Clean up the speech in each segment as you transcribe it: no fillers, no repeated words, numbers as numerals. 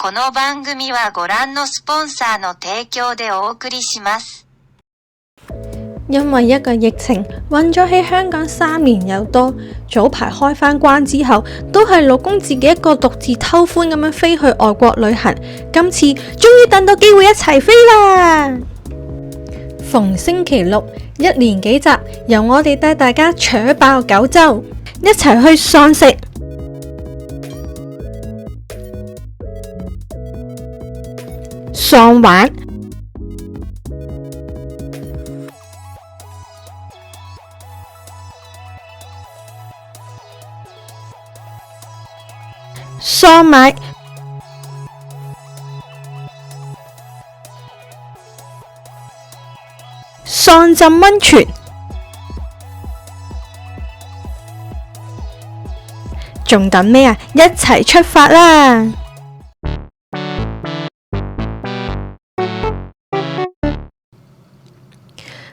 この番組はご覧のスポンサーの提供でお送りします。因為一個疫情，困咗喺香港3年有多，早排開返關之後，都係老公自己一個獨自偷歡咁樣飛去外國旅行。今次終於等到機會一齊飛啦！逢星期六1連幾集，由我哋帶大家扯爆九州，一齊去喪食。喪玩。喪買。喪浸溫泉。仲等咩啊？一齊出發啦！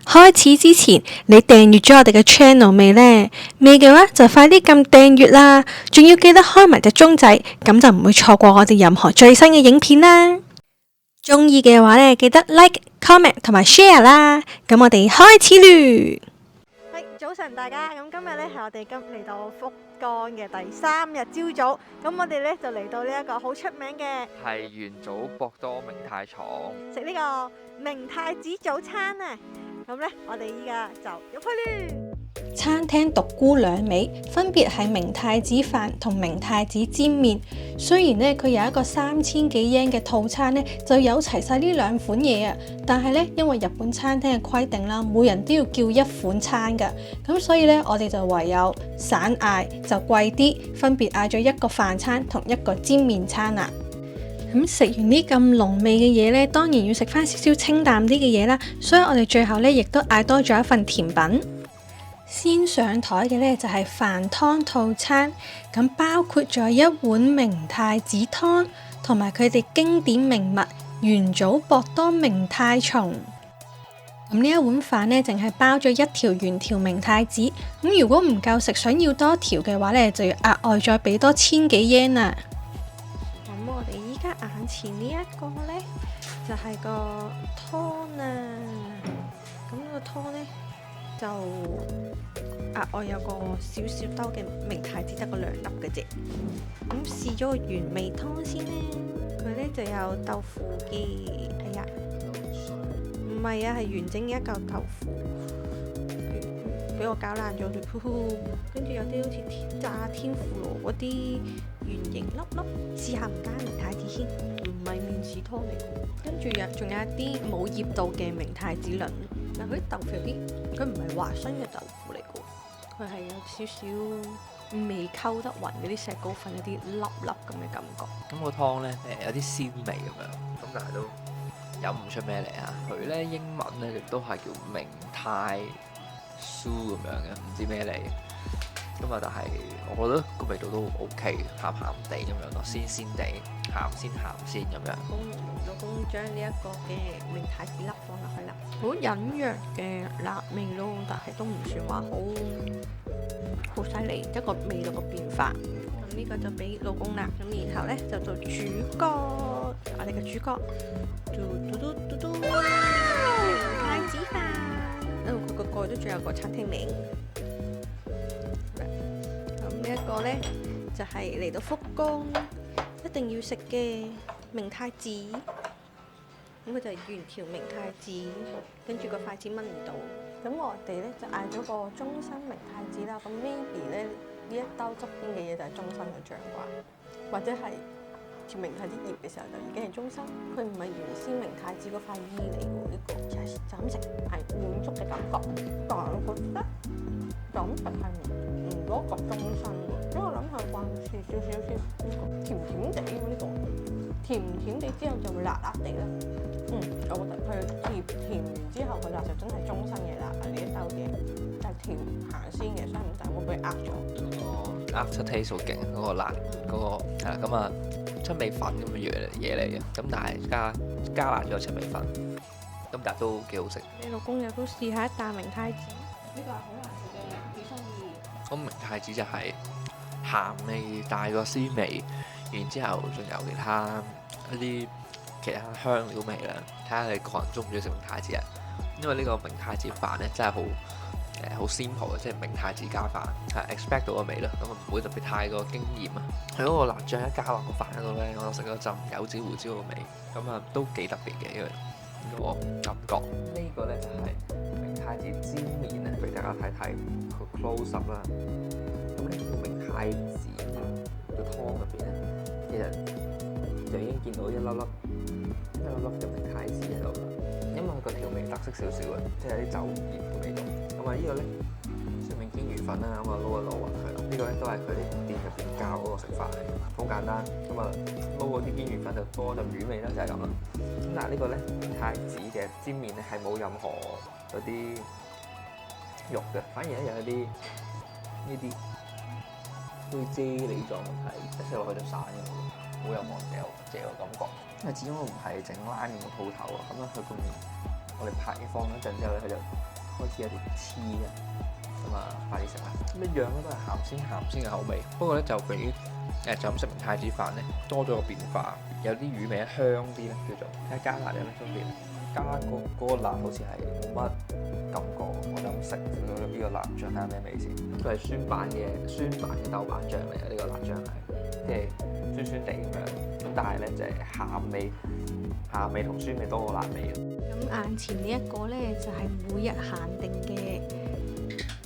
開始之前，你訂閱咗我哋嘅 channel 未呢？未嘅話就快啲撳訂閱啦，仲要記得開埋隻鐘仔，咁就唔會錯過我哋任何最新嘅影片啦。中意嘅話呢，記得 like、comment 同埋 share 啦。咁我哋開始嚕。早晨大家，咁今日呢係我哋嚟到福岡嘅第3日朝早，咁我哋呢就嚟到呢一個好出名嘅係元祖博多明太廠食呢個明太子早餐啊！咁呢，我哋依家就入去啦。餐廳獨沽兩味，分別係明太子飯同明太子煎麵。雖然呢，佢有一個3000幾yen嘅套餐呢，就有齊晒呢兩款嘢啊，但係呢，因為日本餐廳嘅規定啦，每人都要叫一款餐㗎，咁所以呢，我哋就唯有散嗌，就貴啲，分別嗌咗一個飯餐同一個煎麵餐啦。咁食完呢咁濃味嘅嘢呢，當然要食翻少少清淡啲嘅嘢啦，所以我哋最後呢，亦都嗌多咗一份甜品。先上台嘅呢，就係飯湯套餐，咁包括咗一碗明太子湯，同埋佢哋經典名物元祖博多明太松。咁呢一碗飯呢，淨係包咗一條原條明太子，咁如果唔夠食，想要多條嘅話呢，就要額外再俾多1000幾yen啊。咁我哋依家眼前呢一個呢，就係個湯啊，咁個湯呢，就額外有個少少兜嘅明太子，得個2粒嘅啫。咁試咗個原味湯先呢，佢呢就有豆腐嘅，係啊，唔係啊，係完整嘅一嚿豆腐，俾我搞爛咗佢，跟住有啲好似炸天婦羅嗰啲圓形粒粒，試下唔加明太子先，唔係麵豉湯嚟嘅。跟住仲有一啲冇醃到嘅明太子卵，但佢啲豆腐有啲，佢唔係滑身嘅豆腐嚟嘅，佢係有少少未溝得勻嗰啲石膏粉，有啲粒粒咁嘅感覺。咁個湯呢，有啲鮮味咁樣，咁但係都飲唔出咩嚟啊！佢呢英文呢亦都係叫明太酥咁樣嘅，唔知咩嚟。咁啊，但係我覺得個味道都 OK，鹹鹹地咁樣咯，鮮鮮地，鹹鮮咁樣。老公將呢一個嘅明太子粒放落去啦，好隱約嘅辣味咯，但係都唔算話好犀利，一個味道嘅變化。咁呢個就俾老公啦，咁然後呢，就做主角，我哋嘅主角，明太子飯，佢個蓋都仲有個餐廳名。呢一個呢，就係嚟到福岡一定要食嘅明太子，咁佢就係原條明太子，跟住個筷子掹唔到，咁我哋呢，就嗌咗個中身明太子啦。咁 maybe 呢一兜側邊嘅嘢就係中身嘅醬啩，或者係條明太子醃嘅時候就已經係中身，佢唔係原先明太子嗰塊衣嚟嘅喎，呢個就咁食係滿足嘅感覺，但係我覺得就咁食係唔多覺中身喎，因為我諗係慣少少呢個甜甜地呢個，甜甜地之後就會辣辣地啦。我覺得佢甜完之後佢辣就真係中身嘅辣呢一兜嘢，就係甜行先嘅，所以唔使會俾呃咗。個 after taste 好勁，嗰個辣嗰個係啦，咁啊七味粉咁嘅嘢嚟嘅，咁但係加辣咗七味粉，咁但係都幾好食。你老公又都試下一啖明太子，呢個係好難食嘅，幾中意。咁明太子就係鹹味帶個鮮味，然之後仲有其他香料味啦，睇下你個人中唔中意食明太子啊。因為呢個明太子飯咧真係好 simple 嘅，即係明太子加飯，係 expect 到嘅味啦，咁唔會特別太過驚豔啊。佢嗰個辣醬一加落個飯嗰度咧，我食咗陣柚子胡椒嘅味，咁啊都幾特別嘅呢個感覺。呢個咧就係明太子煎麵啊，俾大家睇睇個 close up 啦。咁呢個明太子個湯入邊咧，其實就已經見到一粒粒嘅明太子喺度啦。因為佢個調味特色少少嘅，即係有啲酒鹽嘅味道。咁啊，呢個咧上面煎魚粉啦，咁啊撈一撈啊，係啦。呢個咧都係佢哋店入邊教嗰個食法嚟嘅，好簡單。咁啊撈嗰啲煎魚粉就多陣魚味啦，就係咁啦。咁但係呢個咧明太子嘅煎麵咧係冇任何嗰啲肉嘅，反而咧有一啲呢啲好似啫喱狀嘅係一食落去就散嘅，好有望嚼嘅感覺。因為始終都唔係整拉麵嘅鋪頭啊，咁樣佢個麵我哋排放一陣之後咧，佢就開始有啲黐嘅，咁啊快啲食啦！一樣咧都係鹹鮮嘅口味，不過咧就比就咁食明太子飯咧多咗個變化，有啲魚味香啲咧叫做，睇下加辣有咩分別？加嗰個辣好似係冇乜感覺，我就咁食呢個辣醬睇下咩味先。佢係酸版嘅豆瓣醬嚟嘅，呢個辣醬係即係酸酸地咁樣。咁但係咧就係鹹味同酸味多過辣味。咁眼前呢一個咧就係每日限定嘅，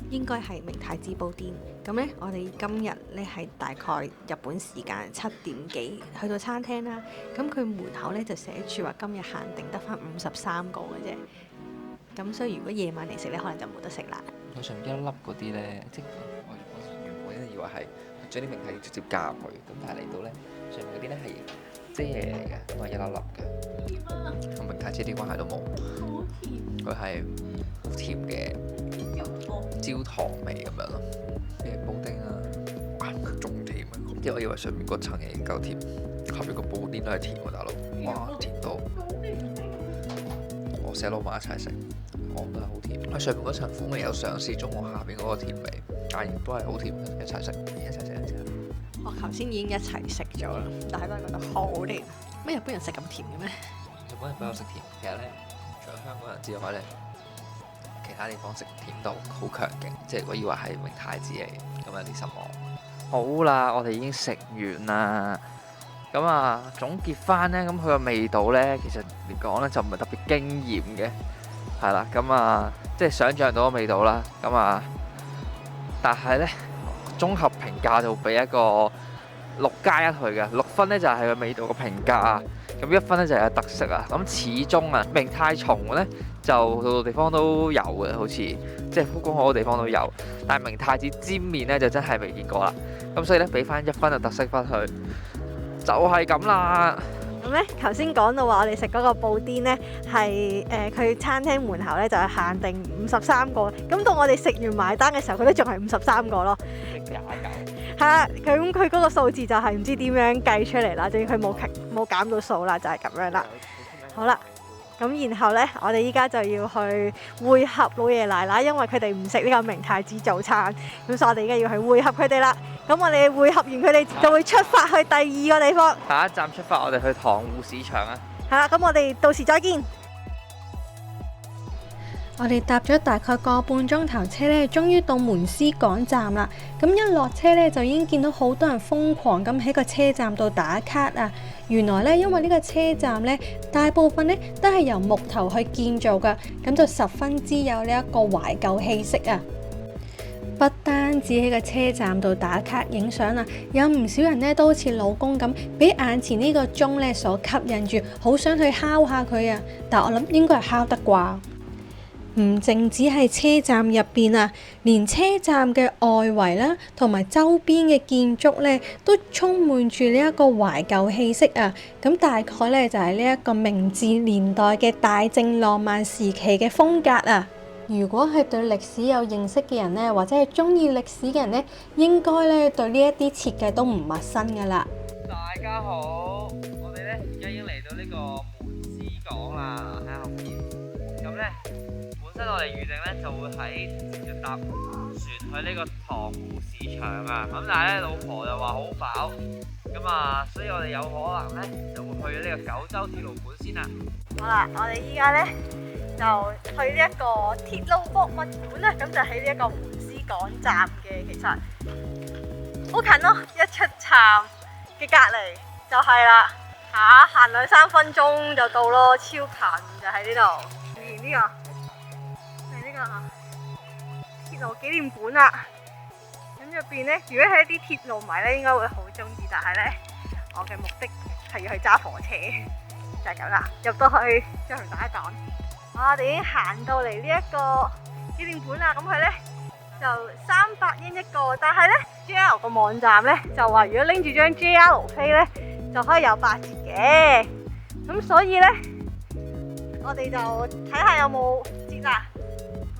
應該係明太子布甸。咁咧我哋今日咧係大概日本時間7點幾去到餐廳啦。咁佢門口咧就寫住話今日限定得翻53個嘅啫。咁所以如果夜晚嚟食咧，可能就冇得食啦。佢上面一粒嗰啲咧，即係我原本以為係將啲明太子直接加入去，咁但係嚟到咧上面嗰啲咧係遮嘢嚟嘅，因為一粒粒嘅，同明太子啲關係都冇。好甜。佢係好甜嘅焦糖味咁樣咯，嘅布丁啊，哇仲甜啊！即係我以為上面嗰層已經夠甜，後面個布丁都係甜喎，大佬，哇甜到我成日撈埋一齊食。都係好甜，佢上面嗰層苦味有上試中，我下邊嗰個甜味，但係都係好甜，一齊食。我頭先已經一齊食咗啦，但係都係覺得好甜。乜日本人食咁甜嘅咩？日本人比較食甜，其實咧除咗香港人之外咧，其他地方食甜度好強勁，即係我以為係明太子嚟，咁有啲失望。好啦，我哋已經食完啦。咁啊，總結翻咧，咁佢個味道咧，其實嚟講咧就唔係特別驚豔嘅。係啦，咁啊，即係想像到個味道啦，咁啊，但係咧，綜合評價就俾一個6+1佢嘅，6分咧就係個味道個評價，咁1分咧就係特色啊。咁始終啊，明太松咧就好多地方都有嘅，好似即係福岡好多地方都有，但係明太子煎麵咧就真係未見過啦。咁所以咧俾翻1分嘅特色分佢，就係咁啦。咁咧，頭先講到話我哋食嗰個布甸咧，係佢餐廳門口咧就係限定53個，咁到我哋食完埋單嘅時候，佢都仲係53個咯。係啊，佢嗰個數字就係唔知點樣計出嚟啦，仲要佢冇減到數啦，就係咁樣啦。好啦，咁然後咧，我哋依家就要去會合老爺奶奶，因為佢哋唔食呢個明太子早餐，咁所以我哋依家要去會合佢哋啦。咁我哋會合完佢哋就會出發去第2個地方。下一站出發，我哋去塘戶市場啊。係啦，咁我哋到時再見。我哋搭咗大概個半鐘頭車咧，終於到門司港站啦。咁一落車咧，就已經見到好多人瘋狂咁喺個車站度打卡啊！原來咧，因為呢個車站咧，大部分咧都係由木頭去建造噶，咁就十分之有呢一個懷舊氣息啊！不單止喺個車站度打卡影相啊，有唔少人咧都好似老公咁，俾眼前呢個鐘咧所吸引住，好想去敲下佢啊！但我諗應該係敲得啩。唔淨止係車站入邊啊，連車站嘅外圍啦，同埋周邊嘅建築咧，都充滿住呢一個懷舊氣息啊！咁大概咧就係呢一個明治年代嘅大正浪漫時期嘅風格啊！如果係對歷史有認識嘅人呢，或者係中意歷史嘅人呢，應該咧對呢一啲設計都唔陌生噶啦。大家好，我哋咧而家已經嚟到呢個門司港啦，睇下後面。咁咧本身我哋預定咧就會喺直接搭船去呢個塘戶市場啊，咁但係咧老婆就話好飽，咁啊，所以我哋有可能咧就會去呢個九州鐵路館先啦。好啦，我哋依家咧就去呢一個鐵路博物館啦，咁就喺呢一個門司港站嘅，其實好近咯，一出站嘅隔離就係啦，行2-3分鐘就到咯，超近就喺呢度。呢個係呢個鐵路紀念館啦。咁入邊咧，如果係一啲鐵路迷咧，應該會好中意。但係咧，我嘅目的係要去揸火車，就係咁啦。入到去再同大家講，我哋已經行到嚟呢一個紀念館啦。咁佢咧就300yen一個，但係咧 JR 個網站咧就話，如果拎住張 JR 飛咧就可以有8折嘅。咁所以咧，我哋就睇下有冇折啦。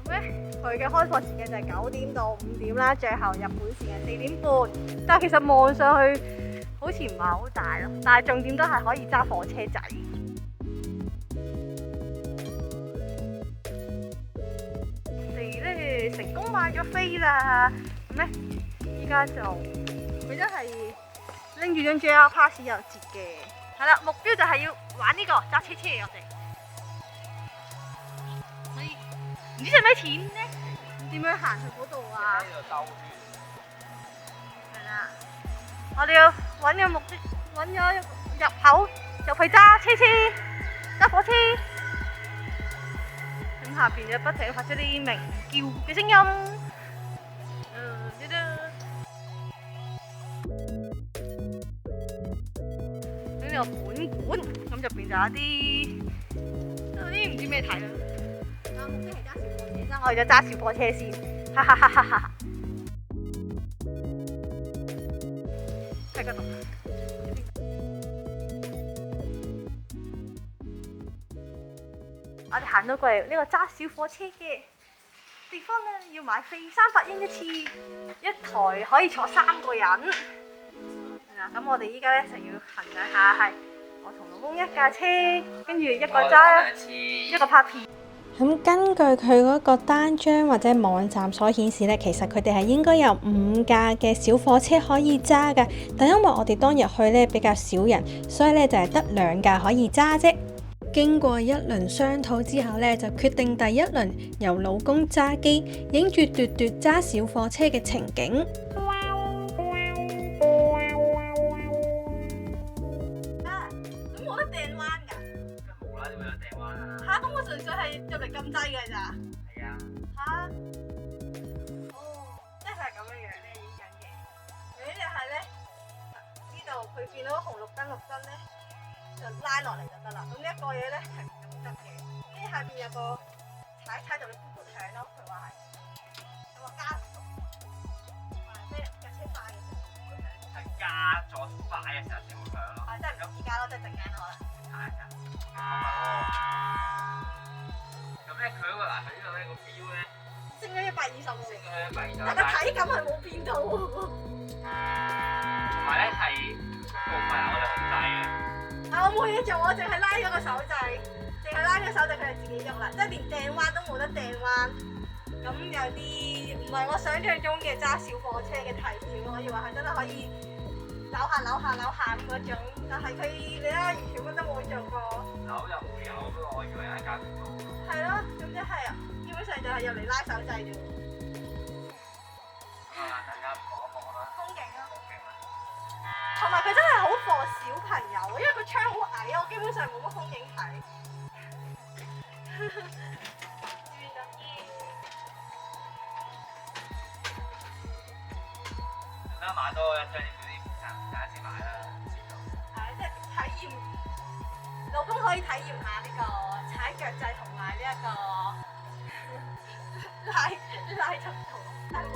咁咧，佢嘅開課時間就係9點到5點啦，最後日本時間4點半。但係其實望上去好似唔係好大咯，但係重點都係可以揸火車仔。我哋咧成功買咗飛啦，咁咧依家就佢真係拎住張 JR Pass 有折嘅。係啦，目標就係要玩呢個揸車車我哋。所以唔知使咩錢咧？點樣行去嗰度啊？喺度兜圈。係啦，我哋要揾個目的，揾咗入口入去揸車車，揸火車。咁下邊就不停發出啲鳴叫嘅聲音。呢個本館咁入邊就有啲唔知咩睇啦。目的係揸小火車啦，我哋就揸小火車先，哈哈哈哈哈！喺嗰度。我哋行到過嚟呢個揸小火車嘅地方咧，要買飛300yen一次，一台可以坐3個人。嗱，咁我哋依家咧就要衡量下，係我同老公一架車，跟住一個揸，一個拍片。咁根據佢嗰個單張或者網站所顯示呢，其實佢哋係應該有5架嘅小火車可以揸㗎，但因為我哋當日去呢比較少人，所以呢就係得2架可以揸啫。經過一輪商討之後呢，就決定第一輪由老公揸機，影住嘟嘟揸小火車嘅情景。咁我純粹係入嚟撳掣嘅咋？係啊。嚇！即係咁樣樣咧，影緊嘅。呢就係咧，呢度佢見到紅綠燈咧，就拉落嚟就得啦。咁呢一個嘢咧係唔用得嘅。跟住下邊有個踩就會噗噗響咯，佢話係。有個加速，咩架車快嘅時候會響。係加咗快嘅時候先會響咯。係，即係唔而家咯，即係陣間可能。係啊。咁咧，佢嗰個嗱，佢呢度咧個標咧升咗120喎，升咗120，但個體感係冇變到喎。同埋咧係部分係我哋控制嘅。我冇嘢做，我淨係拉咗個手掣，佢就自己喐啦，即係連掟彎都冇得掟彎。咁有啲唔係我想象中嘅揸小火車嘅體驗，我以為係真係可以扭下咁嗰種，但係佢你咧完全乜都冇做過。扭又唔會有，不過我以為係加速度。係咯，咁即係基本上就係入嚟拉手掣啫喎。大家望一望啦。風景啊！同埋佢真係好 for 小朋友，因為個窗好矮，我基本上冇乜風景睇。買多一張嗰啲大家先買啦，即係體驗，老公可以體驗下呢個踩腳掣同埋呢一個拉速度，但係冇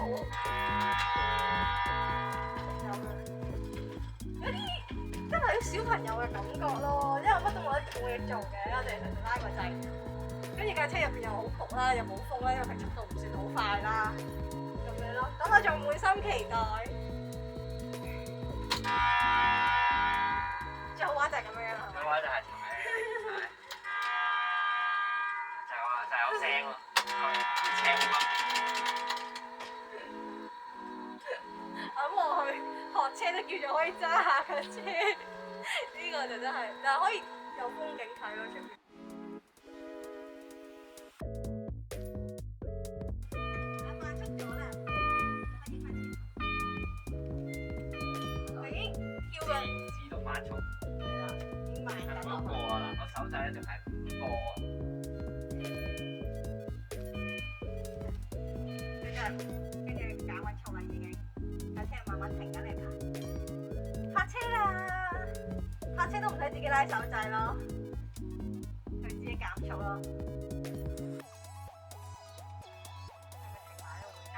有啲真係啲小朋友嘅感覺咯，因為乜都冇嘢做嘅，我哋純粹拉個掣，跟住架車入邊又好焗啦，又冇風啦，因為佢速度唔算好快啦，咁樣咯，咁我仲滿心期待。最好玩就係咁樣啦，最好玩就係就係有聲咯，車冇乜。咁我去學車都叫做可以揸下㗎車，呢個就真係，但係可以有風景睇咯，出邊。慢出咗啦，可以快啲。已經跳啦。自動慢速。係啦，已經慢緊嗰個啊，個手掣一定係5個。跟住減穩速啦，已經架車慢慢停緊嚟泊車啦，泊車都唔使自己拉手掣咯，佢自己減速咯。係咪停埋咧？係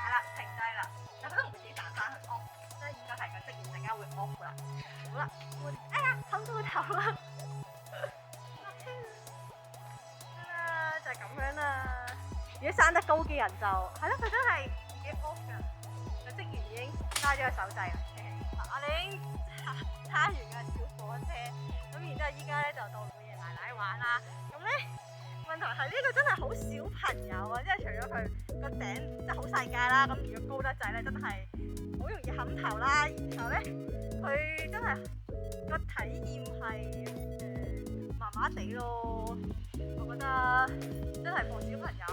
啦，停低啦，但佢都唔會自己彈翻去 off，即係應該係個職員陣間會 off 噶啦。好啦，哎呀，冚到個頭啦！泊車啦，就係咁樣啦。如果生得高嘅人就係咯，佢真係自己 off 㗎。個職員已經拉咗個手掣啦，我哋已經揸完個小火車，咁然之後依家咧就到老爺奶奶玩啦。咁咧問題係呢個真係好小朋友啊，即係除咗佢個頂即係好細架啦，咁如果高得滯咧真係好容易冚頭啦。然後咧佢真係個體驗係麻麻地咯，我覺得真係放小朋友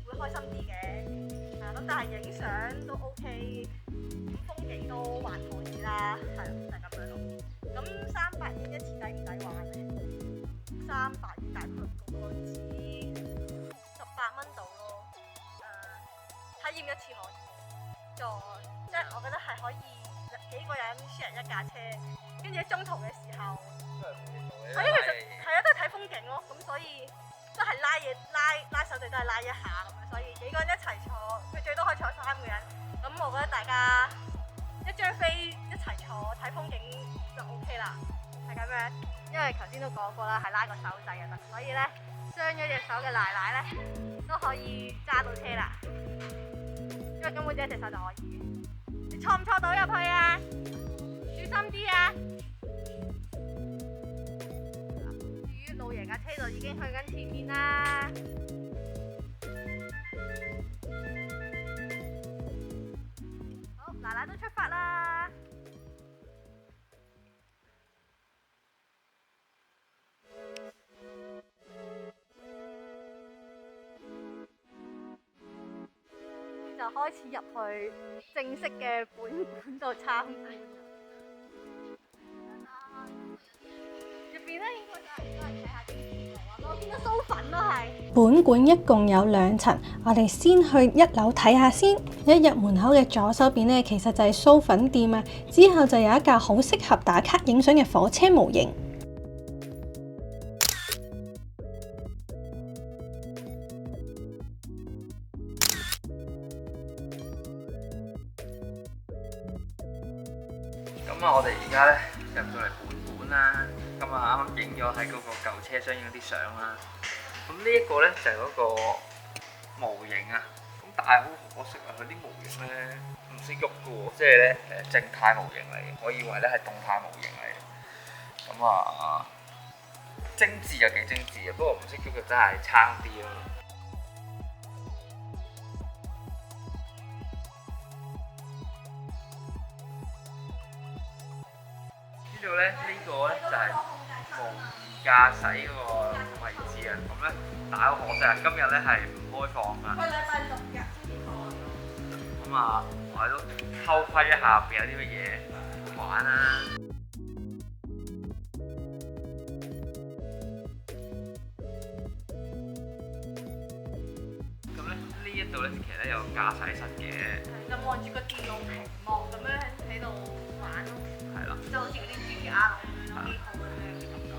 會開心啲嘅，咁但係影相都 OK， 風景都還可以啦，係啦，就係咁樣咯。咁300元一次抵唔抵玩咧？300元大概個字18蚊度咯，體驗一次可以，即係我覺得係可以幾個人 share 一架車，跟住喺中途嘅時候，係啊，其實係啊，都係睇風景咯，咁所以都係拉手掣都係拉一下咁樣，所以幾個人一齊坐，佢最多可以坐3個人，咁我覺得大家一張飛一齊坐睇風景就 OK 啦，係咁樣。因為頭先都講過啦，係拉個手掣就得，所以咧傷咗隻手嘅奶奶咧都可以揸到車啦，因為根本只一隻手就可以。你坐唔坐到入去啊？小心啲啊！至於老爺架車就已經去緊前面啦。好，奶奶都出發啦。就開始入去正式嘅本館度參觀。入邊咧應該都係睇下啲嘢啊！我見到酥粉都係。本館一共有2層，我哋先去1樓睇下先。一入門口嘅左手邊呢，其實就係酥粉店啊。之後就有一架好適合打卡影相嘅火車模型。咁啊，我哋而家咧入到嚟本館啦。咁啊，啱啱影咗喺嗰個舊車廂影咗啲相啦。咁呢一個咧就係嗰個模型啊。咁但係好可惜啊，佢啲模型咧唔識喐嘅喎，即係咧靜態模型嚟嘅。我以為咧係動態模型嚟嘅。咁啊，精緻又幾精緻啊，不過唔識喐就真係差啲咯。呢度咧，呢個咧就係模擬駕駛嗰個位置啊。咁咧，但係好可惜啊，今日咧係唔開放㗎。佢禮拜6日先開。咁啊，我哋都偷窺一下入邊有啲乜嘢好玩啊！咁咧，呢一度咧其實咧有駕駛室嘅。就望住個電腦屏幕咁樣喺度玩咯。係啦。就好似嗰啲 VR 咁樣，幾好嘅感覺。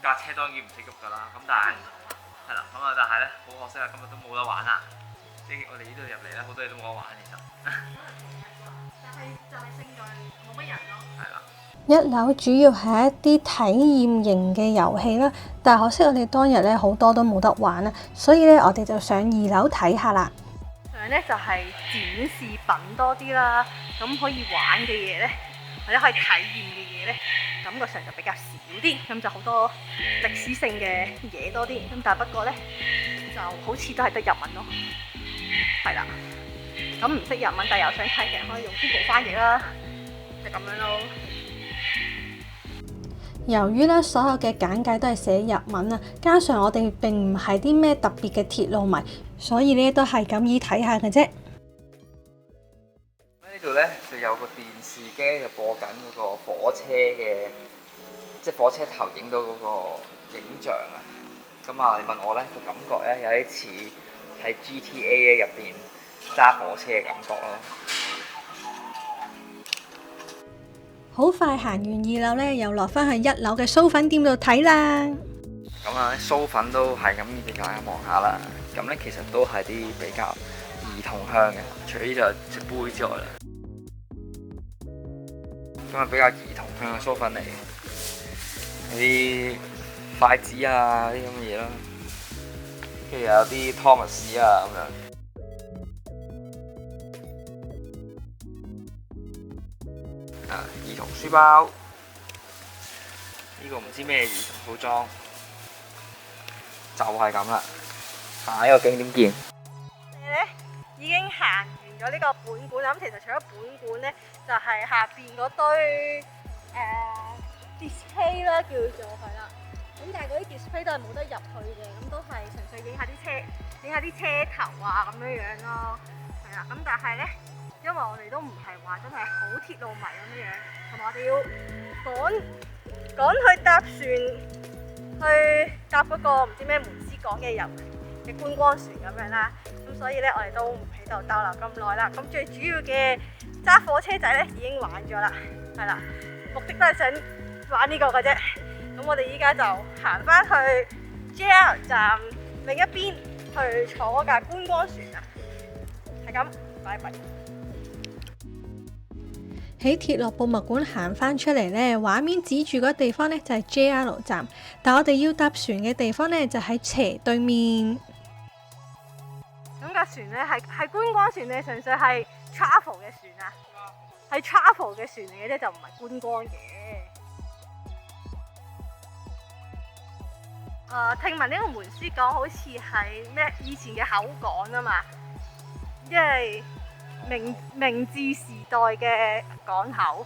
架車當然唔識喐㗎啦，咁但係係啦，咁啊但係咧好可惜啊，今日都冇得玩啊！即係我哋呢度入嚟咧，好多嘢都冇得玩其實。就係勝在冇乜人咯。係啦。1樓主要係一啲體驗型嘅遊戲啦，但係可惜我哋當日咧好多都冇得玩啦，所以咧我哋就上2樓睇下啦。上咧就係展示品多啲啦，咁可以玩嘅嘢咧，或者可以體驗嘅嘢咧，感覺上就比較少啲，咁就好多歷史性嘅嘢多啲，咁但係不過咧就好似都係得日文咯，係啦。咁唔識日文但係又想睇嘅，可以用 Google 翻譯啦，就咁樣咯。由於咧所有嘅簡介都係寫日文啊，加上我哋並唔係啲咩特別嘅鐵路迷，所以咧都係咁意睇下嘅啫。呢度咧就有個電視機就播緊嗰個火車嘅，即係火車頭影到嗰個影像啊。咁啊，你問我咧個感覺咧有啲似喺 GTA 入邊揸火車嘅感覺咯。好快行完2樓咧，又落翻去1樓嘅酥粉店度睇啦。咁啊，酥粉都係咁俾大家望下啦。咁咧其實都係啲比較兒童向嘅，除咗呢個隻杯之外啦。咁啊，比較兒童向嘅酥粉嚟，有啲筷子啊啲咁嘅嘢啦，跟住有啲湯密士啊咁樣。兒童書包，呢個唔知咩兒童套裝，就係咁啦。下一個景點見。我哋咧已經行完咗呢個本館啦。咁其實除咗本館咧，就係下邊嗰堆display 啦，叫做係啦。咁但係嗰啲 display 都係冇得入去嘅，咁都係純粹影下啲車，影下啲車頭啊咁樣樣咯。係啦，咁但係咧。因為我哋都唔係話真係好鐵路迷咁樣樣，同埋我哋要趕去搭船，去搭嗰個唔知咩門司港嘅遊嘅觀光船咁樣啦。咁所以咧，我哋都唔喺度逗留咁耐啦。咁最主要嘅揸火車仔咧已經玩咗啦，係啦，目的都係想玩呢個嘅啫。咁我哋依家就行翻去 JR 站另一邊去坐嗰架觀光船啊。係咁，拜拜。喺鐵路博物館行翻出嚟呢，畫面指住嗰地方呢就係 JR 站，但我哋要搭船嘅地方呢就喺斜對面。咁架船呢係觀光船呢，純粹係 travel 嘅船啊，係 travel 嘅船嚟嘅啫，就唔係觀光嘅。聽聞呢個門司港好似係咩以前嘅口港啊嘛，因為明治時代嘅港口，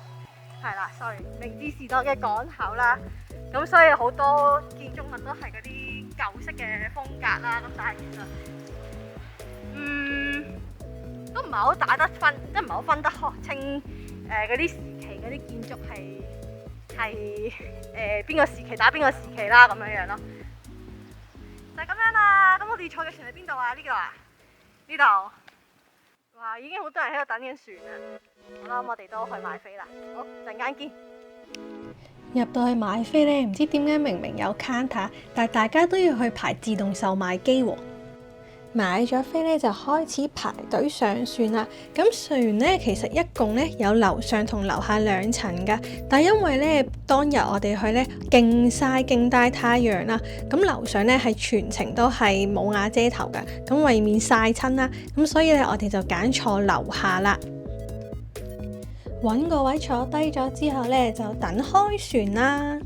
係啦 ，sorry， 明治時代嘅港口啦，咁所以好多建築物都係嗰啲舊式嘅風格啦，咁但係其實，都唔係好打得分，即係唔係好分得清嗰啲時期嗰啲建築係邊個時期打邊個時期啦，咁樣樣咯，就係咁樣啦。咁我哋坐嘅船喺邊度啊？呢個啊？呢度。哇！已經好多人喺度等緊船啦。好啦，咁我哋都去買飛啦。好，陣間見。入到去買飛呢，唔知點解明明有 counter， 但係大家都要去排自動售賣機喎。買咗飛呢，就開始排隊上船啦。咁船呢，其實一共呢有樓上同樓下2層噶，但係因為呢當日我哋去呢勁曬勁大太陽啦，咁樓上呢係全程都係冇瓦遮頭噶，咁為免曬親啦，咁所以呢我哋就揀坐樓下啦。揾個位坐低咗之後呢，就等開船啦。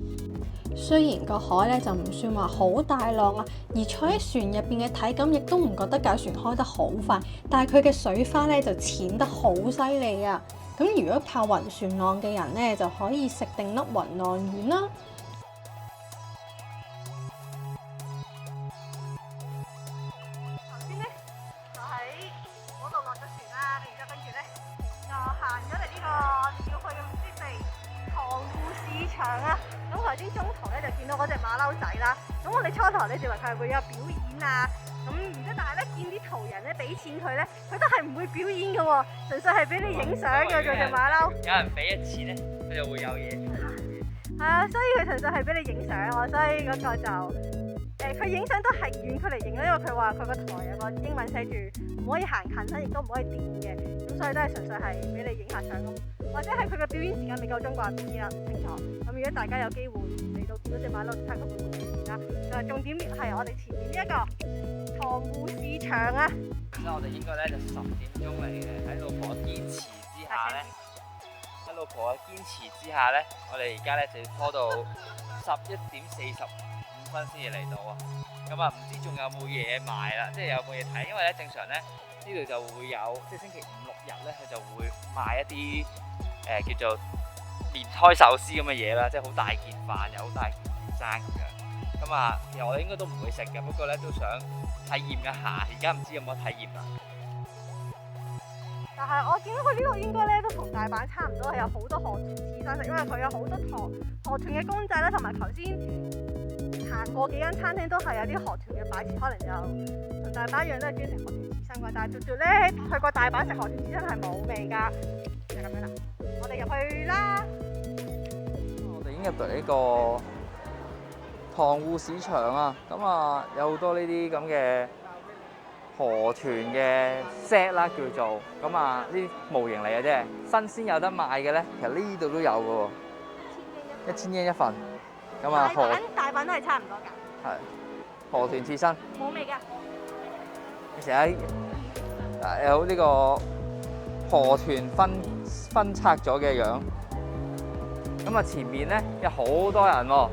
雖然個海咧就唔算話好大浪啊，而坐喺船入邊嘅體感亦都唔覺得架船開得好快，但係佢嘅水花咧就淺得好犀利啊！咁如果怕暈船浪嘅人咧，就可以食定粒暈浪丸啦。頭先咧就喺嗰度落咗船啦，然之後跟住咧就行咗嚟呢個要去嘅目的地塘戶市場啊。咁頭先中途咧就見到嗰隻馬騮仔啦，咁我哋初頭咧就話佢係會有表演啊，咁然之後但係咧見啲途人咧俾錢佢咧，佢都係唔會表演嘅喎，純粹係俾你影相嘅啫隻馬騮。有人俾一錢咧，佢就會有嘢做。係啊，所以佢純粹係俾你影相喎，所以嗰個就佢影相都係遠距離影啦，因為佢話佢個台有個英文寫住唔可以行近啦，亦都唔可以掂嘅，咁所以都係純粹係俾你影下相咁。或者係佢嘅表演時間未夠鐘啩，唔知啦，唔清楚。咁如果大家有機會嚟到見到隻馬騮，睇下佢會唔會表演啦。重點係我哋前面呢一個塘戶市場啊。咁我哋應該咧就10點鐘嚟嘅，喺老婆堅持之下咧，喺老婆嘅堅持之下咧，我哋而家咧就要拖到11點45分先至嚟到啊。咁啊，唔知仲有冇嘢賣啦，即係有冇嘢睇？因為咧正常咧呢度就會有，即係星期5、6日咧佢就會賣一啲叫做棉胎壽司咁嘅嘢啦，即係好大件飯又好大件魚生咁樣。咁啊，其實我哋應該都唔會食嘅，不過咧都想體驗一下，而家唔知有冇體驗啦。但係我見到佢呢度應該咧都同大阪差唔多，係有好多河豚刺身食，因為佢有好多河豚嘅公仔啦，同埋頭先行過幾間餐廳都係有啲河豚嘅擺設，可能就同大阪一樣都係專食河豚刺身啩。但係絕咧去過大阪食河豚刺身係冇味㗎，就咁樣啦。我哋入去啦。我哋已經入到呢個塘戶市場啊，咁啊有好多呢啲咁嘅河豚嘅 set 啦，叫做咁啊呢啲模型嚟嘅啫，新鮮有得賣嘅咧，其實呢度都有嘅喎，1000yen一份。咁啊大阪都係差唔多㗎。係河豚刺身。冇味㗎。你成日有呢個河豚分拆咗嘅樣。咁啊前面咧有好多人喎，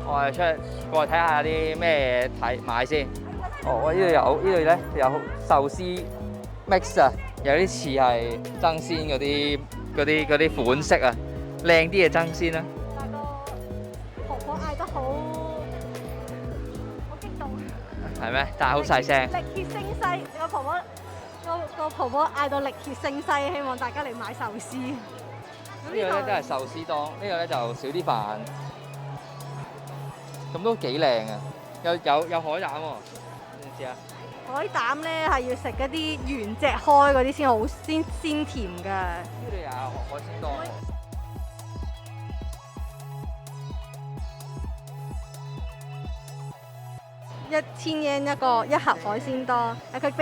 我哋出去過去睇下啲咩買先。哦，呢度咧有壽司 mix 啊，有啲似係爭鮮嗰啲款式啊，靚啲嘅爭鮮啦。但個婆婆嗌得好激動。係咩？但係好細聲。力竭聲嘶，個婆婆嗌到力竭聲嘶，希望大家嚟買壽司。呢個咧都係壽司檔，呢個咧就少啲飯，咁都幾靚啊！有海膽喎。海膽咧係要食嗰啲原隻開嗰啲先好鮮甜㗎。呢度有海鮮檔，1000yen一盒海鮮檔。佢懟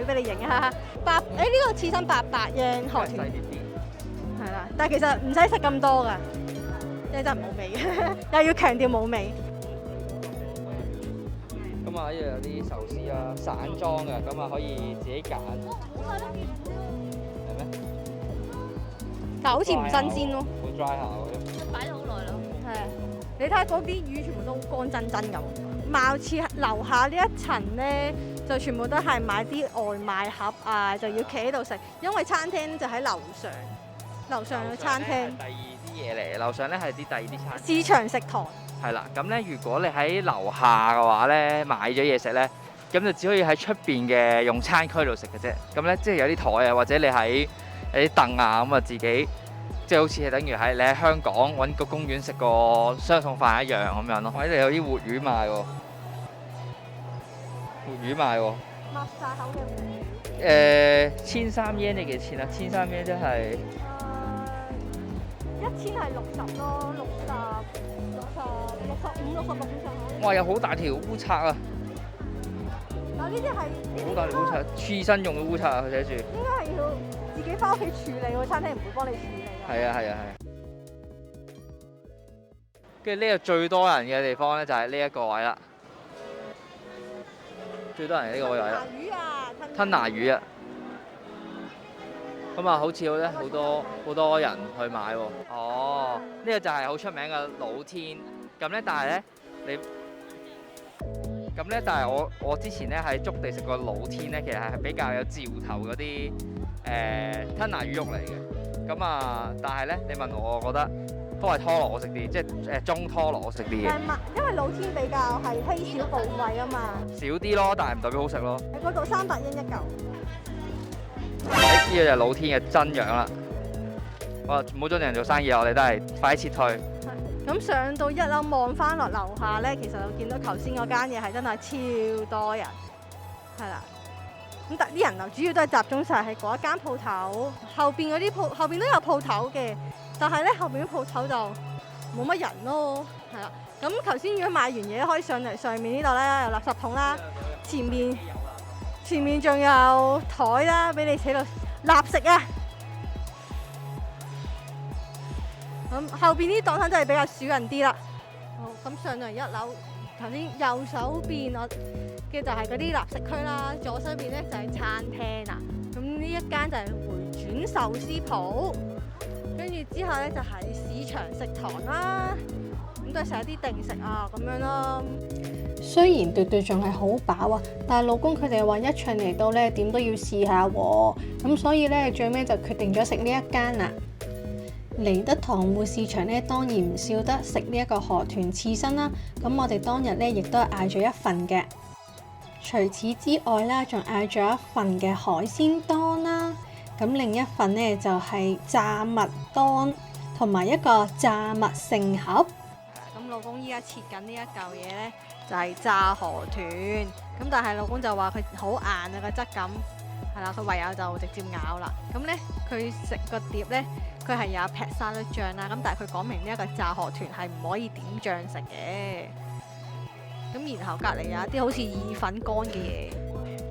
俾你影下，呢個刺身800 yen 河豚。係啦，但係其實唔使食咁多㗎，因為真係冇味，又要強調冇味。咁啊，呢度有啲壽司啊，散裝嘅，咁啊可以自己揀。係咩？但好似唔新鮮咯。好 dry 下嘅。擺咗好耐咯。係啊，你睇下嗰啲魚全部都好乾真真咁，貌似樓下呢一層咧就全部都係買啲外賣盒啊，就要企喺度食，因為餐廳就喺樓上嘅餐廳。第二啲嘢嚟，樓上咧係第二啲餐廳。市場食堂。係啦，咁咧如果你喺樓下嘅話咧，買咗嘢食咧，咁就只可以喺出邊嘅用餐區度食嘅啫。咁咧即係有啲台啊，或者你喺有啲凳啊，咁啊自己即係好似係等於喺你喺香港揾個公園食個雙餸飯一樣咁樣咯。呢度有啲活魚賣喎，擘晒口嘅活魚。1300 yen 你幾錢啊？1300 yen 即係1000係60咯，65、66咁上下。哇！有好大條烏賊啊！嗱，呢啲係好大條烏賊，刺身用嘅烏賊啊！佢寫住。應該係要自己翻屋企處理喎，餐廳唔會幫你處理。係啊。跟住呢個最多人嘅地方咧，就係呢一個位啦。最多人嘅呢個位啦。吞拿魚啊！咁啊，好似咧好多人去買喎。哦，呢個就係好出名嘅老天。咁咧，但係我之前咧喺築地食過老天咧，其實係比較有嚼頭嗰啲吞拿魚肉嚟嘅。咁啊，但係咧，你問我覺得都係拖羅好食啲，即係中拖羅好食啲嘅。因為老天比較係稀少部位啊嘛。少啲咯，但係唔代表好食咯。喺嗰度300 yen 一嚿。呢個就係老天嘅真樣啦。好啦，唔好阻住人做生意，我哋都係快啲撤退。咁上到1樓望翻落樓下咧，其實我見到頭先嗰間嘢係真係超多人，係啦。咁但啲人流主要都係集中晒喺嗰一間鋪頭，後邊都有鋪頭嘅，但係咧後邊啲鋪頭就冇乜人咯，係啦。咁頭先如果買完嘢可以上嚟上面呢度咧有垃圾桶啦，前面仲有台啦，俾你喺度立食啊！咁後邊啲檔攤真係比較少人啲啦。好，咁上到嚟1樓，頭先右手邊我嘅就係嗰啲立食區啦，左手邊咧就係餐廳啦。咁呢一間就係回轉壽司鋪，跟住之後咧就係市場食堂啦。咁都係食一啲定食啊咁樣咯。雖然對對仲係好飽啊，但係老公佢哋話一場嚟到咧點都要試下喎。咁所以咧最尾就決定咗食呢一間啦。嚟得塘戶市場咧，當然唔少得食呢一個河豚刺身啦。咁我哋當日咧亦都嗌咗一份嘅。除此之外啦，仲嗌咗一份嘅海鮮當啦。咁另一份呢，就係炸物當，同埋一個炸物盛盒。咁老公依家切緊呢一嚿嘢呢，就係炸河豚。咁但係老公就話佢好硬啊，個質感，係啦，佢唯有就直接咬啦。咁呢，佢食個碟呢，佢係有劈沙律醬啦。咁但係佢講明呢一個炸河豚係唔可以點醬食嘅。咁然後隔離有一啲好似意粉乾嘅嘢，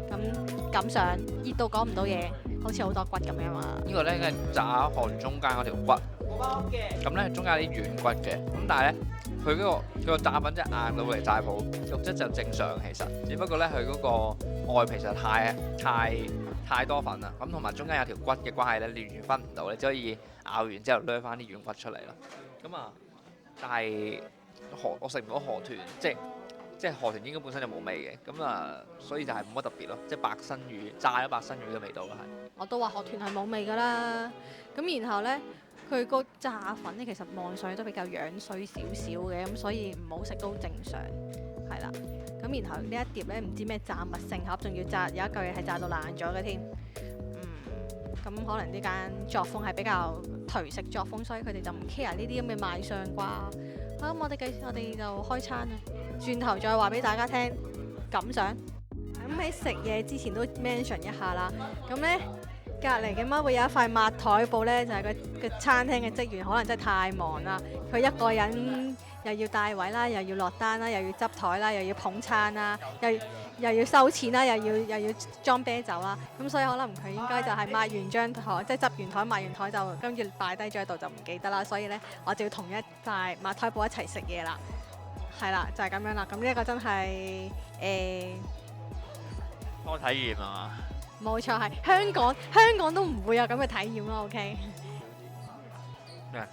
咁感想熱到講唔到嘢，好似好多骨咁樣嘛。呢個咧應該係炸河豚中間嗰條骨，咁咧中間有啲軟骨嘅，咁但係咧佢嗰個炸品真係硬到嚟炸鋪，肉質就正常其實，只不過咧佢嗰個外皮實太多粉啦，咁同埋中間有條骨嘅關係咧，你完全分唔到，你只可以咬完之後掠翻啲軟骨出嚟啦。咁啊，但係我食唔到河豚，即係河豚應該本身就冇味嘅，咁啊，所以就係冇乜特別咯，即係白身魚炸咗白身魚嘅味道咯，係。我都話河豚係冇味㗎啦，咁然後呢，佢個炸粉呢，其實望上去都比較樣衰少少嘅，咁所以唔好食都正常，係啦。咁然後呢一碟呢，唔知咩炸物盛盒，仲要炸有一嚿嘢係炸到爛咗嘅添，咁可能呢間作風係比較頹食作風，所以佢哋就唔 care 呢啲咁嘅賣相啩。好，咁我哋就開餐啦。轉頭再話俾大家聽感想。咁喺食嘢之前都 mention 一下啦。咁呢，隔離嘅媽會有一塊抹台布呢，就係個餐廳嘅職員可能真係太忙啦。佢一個人又要帶位啦，又要落單啦，又要執台啦，又要捧餐啦，又要收錢啦，又要裝啤酒啦。咁所以可能佢應該就係抹完張台，即係執完台抹完台就跟住擺低咗喺度就唔記得啦。所以呢，我就要同一塊抹台布一齊食嘢啦。係啦，就係咁樣啦。咁呢一個真係多體驗啊嘛。冇錯，係香港都唔會有咁嘅體驗咯。OK。咩？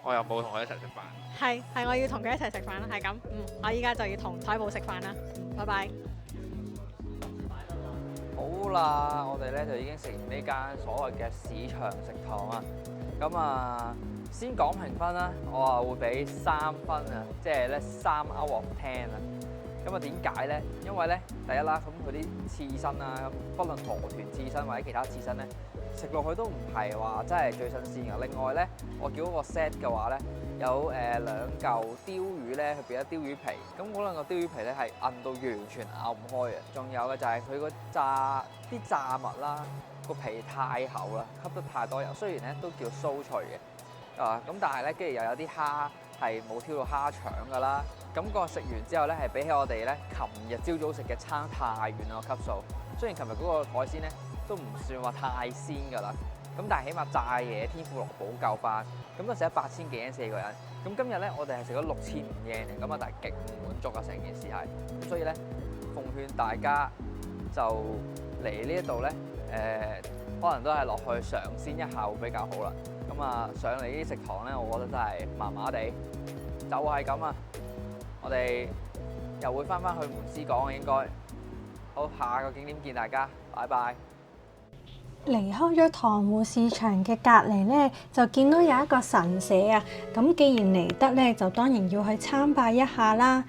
我又冇同佢一齊食飯。係，我要同佢一齊食飯啦，係咁。我依家就要同台布食飯啦。拜拜。好啦，我哋咧就已經食完呢間所謂嘅市場食堂啊。咁啊，先講評分啦，我啊會俾3分啊，即係咧3 out of 10啊。咁啊點解咧？因為咧第一啦，咁佢啲刺身啊，不論河豚刺身或者其他刺身咧，食落去都唔係話真係最新鮮嘅。另外咧，我叫嗰個 set 嘅話咧，有2嚿鯛魚咧，佢變咗鯛魚皮。咁嗰2個鯛魚皮咧係韌到完全咬唔開嘅。仲有嘅就係佢個炸物啦，個皮太厚啦，吸得太多油。雖然咧都叫酥脆嘅，咁但係咧跟住又有啲蝦係冇挑到蝦腸㗎啦。咁個食完之後咧，係比起我哋咧琴日朝早食嘅差太遠啦個級數。雖然琴日嗰個海鮮咧都唔算話太鮮㗎啦，咁但係起碼炸嘢天婦羅補救翻，咁就食咗8000幾yen 4個人。咁今日咧我哋係食咗6500yen嘅，咁啊但係極唔滿足啊成件事係。咁所以咧奉勸大家就嚟呢一度咧，可能都係落去嘗鮮一下會比較好啦。咁啊上嚟呢啲食堂咧，我覺得真係麻麻地，就係咁啊。我哋又會翻去門司港啊，應該。好，下個景點見大家，拜拜。離開咗塘戶市場嘅隔離呢，就見到有一個神社啊。咁既然嚟得呢，就當然要去參拜一下啦。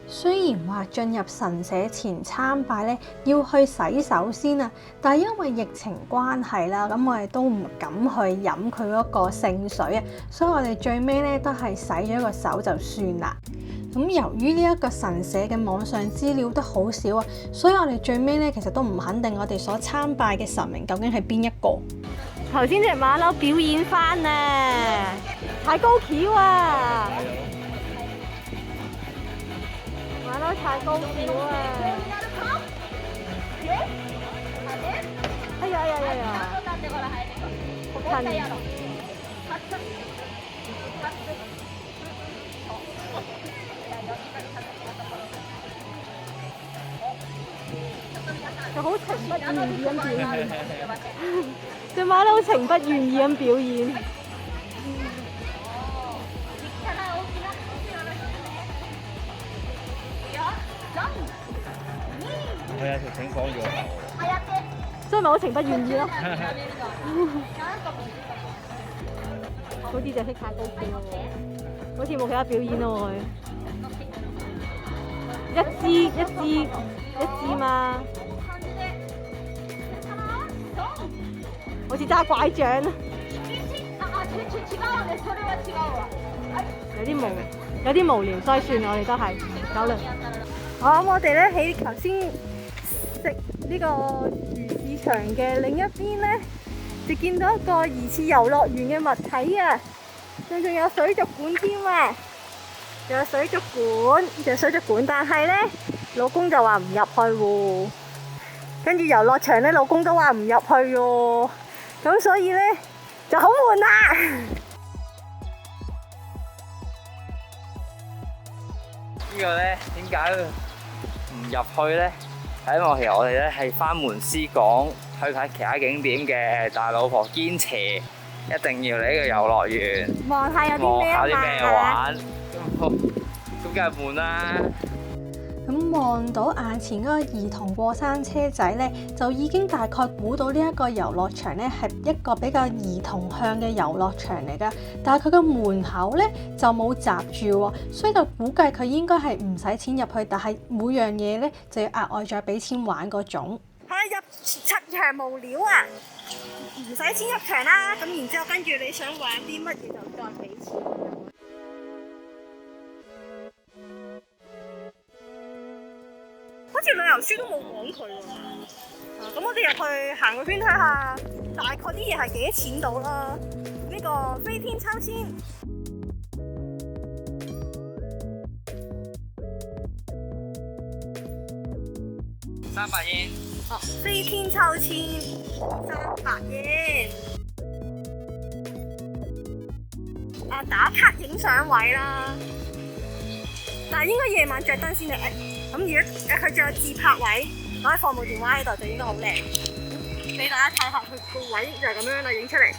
雖然話進入神社前參拜呢要去洗手先啊，但係因為疫情關係啦，咁我哋都唔敢去飲佢嗰個聖水啊，所以我哋最尾呢都係洗咗個手就算啦。咁由於呢一個神社嘅網上資料都好少啊，所以我哋最尾呢其實都唔肯定我哋所參拜嘅神明究竟係邊一個。頭先隻馬騮表演翻啊，踩高蹺啊！馬騮踩高蹺啊！哎呀！好近！就好情不願意咁表演，隻馬騮情不願意咁表演。係啊，條繩綁住個頭，所以咪好情不願意咯。好似就識踩高蹺喎，好似冇其他表演咯佢。一支嘛，好似揸拐杖啊！有啲無聊，所以算我哋都係走啦。好，咁我哋咧喺頭先食呢個魚市場嘅另一邊咧，就見到一個疑似遊樂園嘅物體啊！仲有水族館添啊！仲有水族館，但係咧老公就話唔入去喎。跟住遊樂場咧，老公都話唔入去喎。咁所以咧就好悶啦。呢個咧點解唔入去咧？係因為其實我哋咧係返門司港去睇其他景點嘅，但係老婆堅持一定要嚟呢個遊樂園望下有啲咩玩，咁梗係悶啦。咁望到眼前嗰個兒童過山車仔呢，就已經大概估到呢一個遊樂場呢係一個比較兒童向嘅遊樂場嚟㗎。但係佢個門口呢就冇閘住喎，所以就估計佢應該係唔使錢入去，但係每樣嘢呢就要額外再俾錢玩嗰種。入場無聊啊！唔使錢入場啦，咁然之後跟住你想玩啲乜嘢就再俾錢。好似旅遊書都冇講佢喎。咁我哋入去行個圈睇下，大概啲嘢係幾多錢到啦？呢個飛天秋千300yen。飛天秋千300yen。打卡影相位啦，但係應該夜晚着燈先嚟。咁如果佢仲有自拍位，可以放部電話喺度，就應該好靚。俾大家睇下佢個位就係咁樣啦，影出嚟。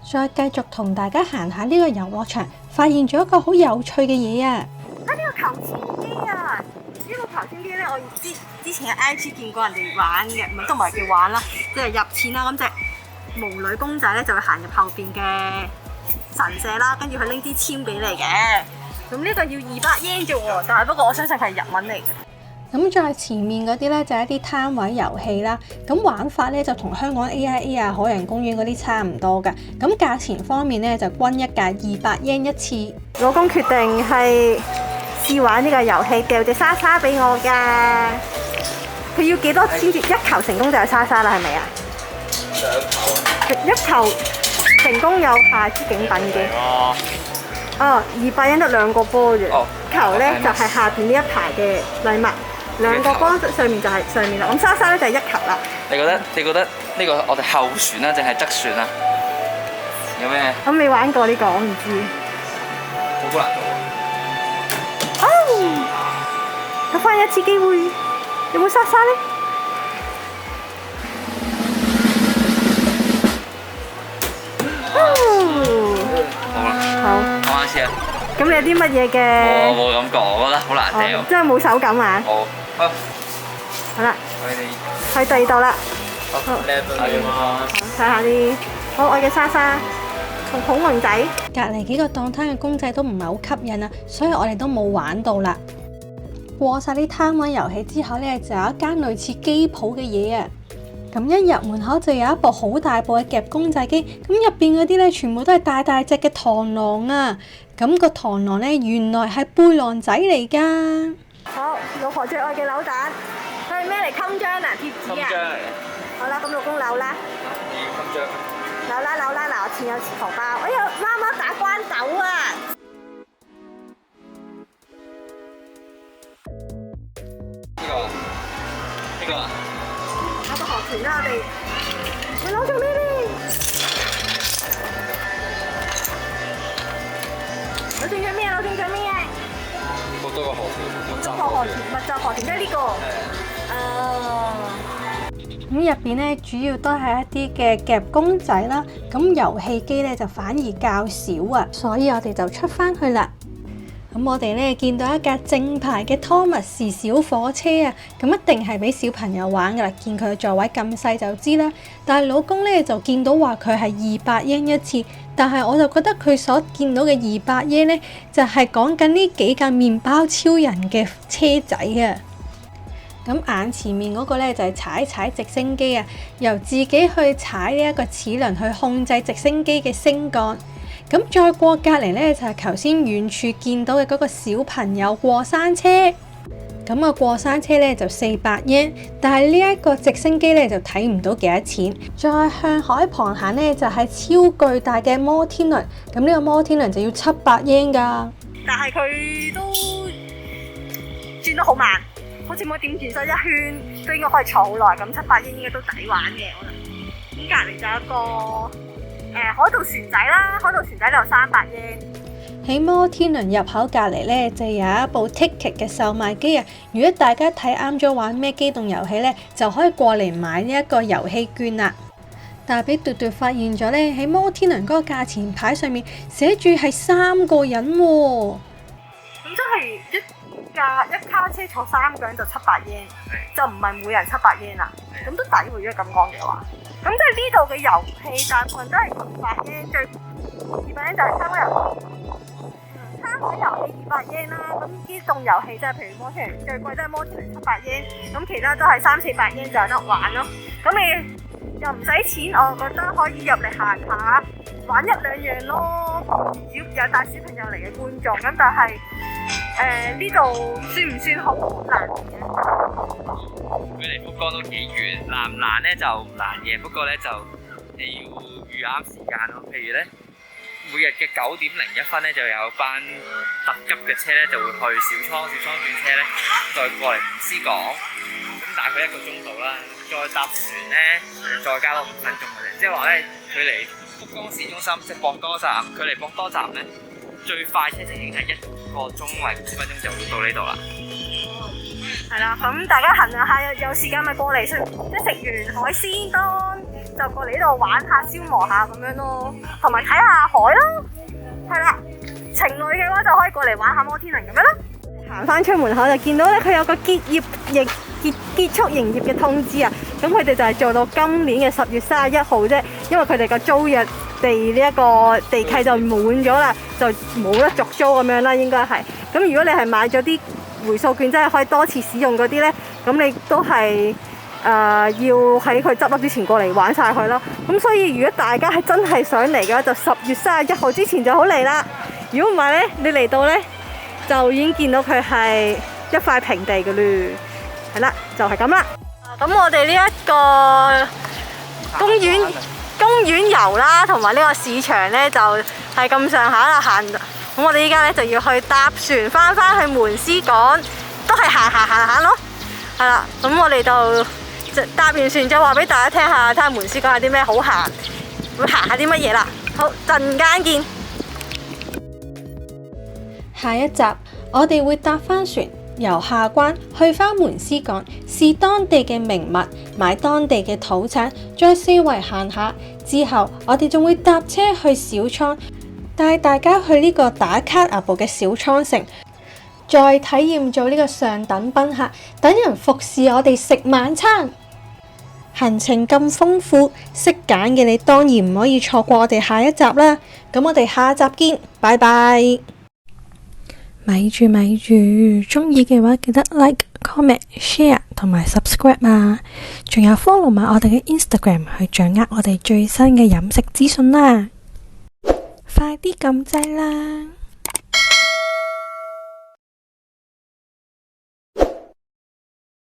再繼續同大家行下呢個遊樂場，發現咗一個好有趣嘅嘢啊！呢個求簽機啊！呢個求簽機咧，我之前喺 IG 見過人哋玩嘅，唔係都唔係叫玩啦，即係入錢啦。咁隻巫女公仔咧就會行入後邊嘅神社啦，跟住佢拎啲簽俾你嘅。咁呢個要200 yen 啫喎，但係不過我相信係日文嚟嘅。咁再前面嗰啲咧就係一啲攤位遊戲啦。咁玩法咧就同香港 AIA 啊、海洋公園嗰啲差唔多嘅。咁價錢方面咧就均一價200 yen 一次。老公決定係試玩呢個遊戲，掉隻莎莎俾我㗎。佢要幾多先至一球成功就有莎莎啦？係咪啊？2球。一球成功有下支景品嘅。200 yen得2個波啫。球咧就係下邊呢一排嘅禮物，2個波上面就係上面啦。咁莎莎咧就係1球啦。你覺得呢個我哋後旋啦，定係側旋啊？有咩？我未玩過呢個，我唔知。好難做。有翻一次機會，有冇莎莎咧？好，我試下。咁你有啲乜嘢嘅？我冇感覺，我覺得好難掉。真係冇手感啊！好啦，去第2度啦。好，睇下啲可愛嘅莎莎同恐龍仔。隔離幾個檔攤嘅公仔都唔係好吸引啊，所以我哋都冇玩到啦。過晒啲攤位遊戲之後咧，就有一間類似機鋪嘅嘢啊。咁一入門口就有一部好大部嘅夾公仔機，咁入邊嗰啲咧全部都係大大隻嘅螳螂啊！咁個螳螂咧原來係背囊仔嚟㗎。好，老婆最愛嘅扭蛋，佢係咩嚟？襟章啊，貼紙啊。襟章嚟嘅。好啦，咁老公扭啦。襟章。扭啦，嗱，我前有荷包。哎呀，媽媽打關斗啊！呢個。有個河豚啦，我哋。你攞做咩咧？攞中咗咩啊？好多個河豚，密集河豚即係呢個。咁入邊咧主要都係一啲嘅夾公仔啦，咁遊戲機咧就反而較少啊，所以我哋就出翻去啦。咁我哋呢見到一架正牌嘅托密士小火車啊，咁一定係俾小朋友玩噶啦，見佢座位咁細就知啦。但係老公呢就見到話佢係200yen一次，但係我就覺得佢所見到嘅200yen呢，就係講緊呢幾架麵包超人嘅車仔啊。咁眼前面嗰個呢，就係踩直升機啊，由自己去踩呢一個齒輪去控制直升機嘅升降。咁再過隔離呢，就係頭先遠處見到嘅嗰個小朋友過山車。咁個過山車呢，就400yen，但係呢一個直升機呢，就睇唔到幾多錢。再向海旁行呢，就係超巨大嘅摩天輪。咁呢個摩天輪就要700yen㗎。但係佢都轉得好慢，好似冇點轉晒一圈，都應該可以坐好耐。咁700yen應該都抵玩嘅，可能。咁隔離就有一個海盜船仔啦，海盜船仔就300yen。喺摩天輪入口隔離呢，就有一部 ticket 嘅售賣機啊！如果大家睇啱咗玩咩機動遊戲呢，就可以過嚟買呢一個遊戲券啦。但係俾嘟嘟發現咗呢，喺摩天輪嗰個價錢牌上面寫住係3個人喎。咁即係一卡車坐3個人就700yen，就唔係每人700yen啦。咁都抵喎，如果咁講嘅話。咁即係呢度嘅遊戲大部分都係200yen，最200yen就係參加遊戲。參加遊戲200yen啦，咁機動遊戲即係譬如摩天輪最貴都係摩天輪700yen，咁其他都係300-400yen就有得玩咯。咁你又唔使錢，我覺得可以入嚟行下，玩1-2樣咯。只要有帶小朋友嚟嘅觀眾，咁但係呢度算唔算好難嘅？佢離福岡都幾遠，難唔難咧就唔難嘅，不過咧就你要預啱時間咯。譬如咧，每日嘅9:01咧就有班特急嘅車咧就會去小倉轉車咧，再過嚟吳思港，咁大概1個鐘度啦。再搭船咧，再加多5分鐘嘅啫。即係話咧，距離福岡市中心即係博多站，距離博多站咧最快車程已經係1個鐘或50分鐘就會到呢度啦。係啦，咁大家行下，有時間咪過嚟食，即係食完海鮮檔就過嚟呢度玩下、消磨下咁樣咯，同埋睇下海咯。係啦，情侶嘅話就可以過嚟玩下摩天輪咁樣咯。行翻出門口就見到咧，佢有個結束營業嘅通知啊。咁佢哋就係做到今年嘅10月31號啫，因為佢哋個租約呢一個地契就滿咗啦，就冇得續租咁樣啦，應該係。咁如果你係買咗啲回數券，真係可以多次使用嗰啲呢，咁你都係要喺佢執笠之前過嚟玩晒佢咯。咁所以如果大家係真係想嚟嘅話，就10月31號之前就好嚟啦。如果唔係呢，你嚟到呢，就已經見到佢係一塊平地嘅嘞。係啦，就係咁啦。咁我哋呢一個公園遊啦，同埋呢個市場呢，就係咁上下啦，行。咁我哋依家呢，就要去搭船翻去門司港，都係行咯。係啦，咁我哋就搭完船再話俾大家聽下，睇下門司港有啲咩好行，會行下啲乜嘢啦。好，陣間見。下一集我哋會搭翻船，由下關去返門司港，試當地嘅名物，買當地嘅土產，再四圍行下。之後我哋仲會搭車去小倉，帶大家去呢個打卡阿部嘅小倉城，再體驗做呢個上等賓客，等人服侍我哋食晚餐。行程咁豐富，識揀嘅你當然唔可以錯過我哋下一集啦。咁我哋下集見，拜拜。咪住，鍾意嘅話記得 like、comment、share 同埋 subscribe 啊！仲有 follow 埋我哋嘅 Instagram 去掌握我哋最新嘅飲食資訊啦！快啲撳掣啦！